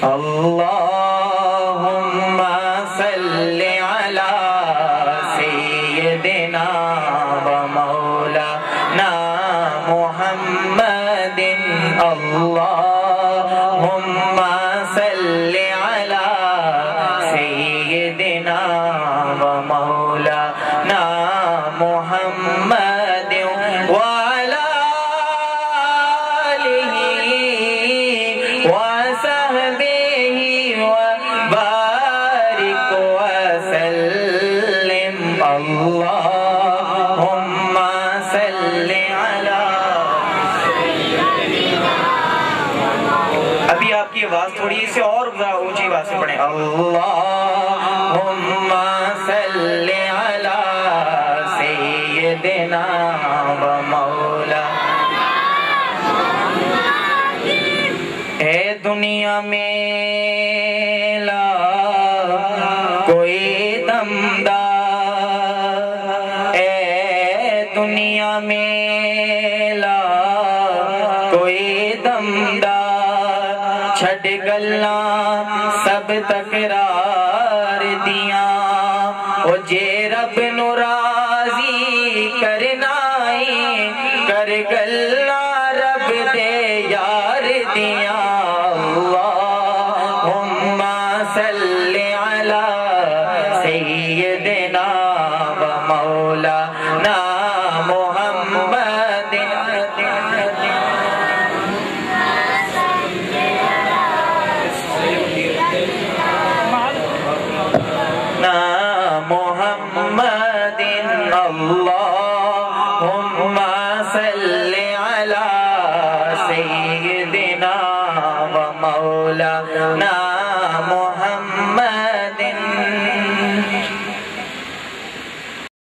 اللهم صل على سيدنا ومولانا محمد اللهم صل على سيدنا ومولانا محمد وعلى آله وصحبه وبارك وسلم اللهم صل على. ابھی آپ کی آواز تھوڑی سے اور اونچی آواز سے پڑھیں. اللهم صل على سيدنا ومولانا. اے دنیا میں لا کوئی دمدار، اے دنیا میں لا کوئی دمدار، چھڑ گلا سب تکرار دیاں، او جے رب نو راضی کرنا کر گلا رب دے یار دیاں. اللہم صل علی سیدنا و مولانا محمد. محمد اللهم صل على سيدنا ومولانا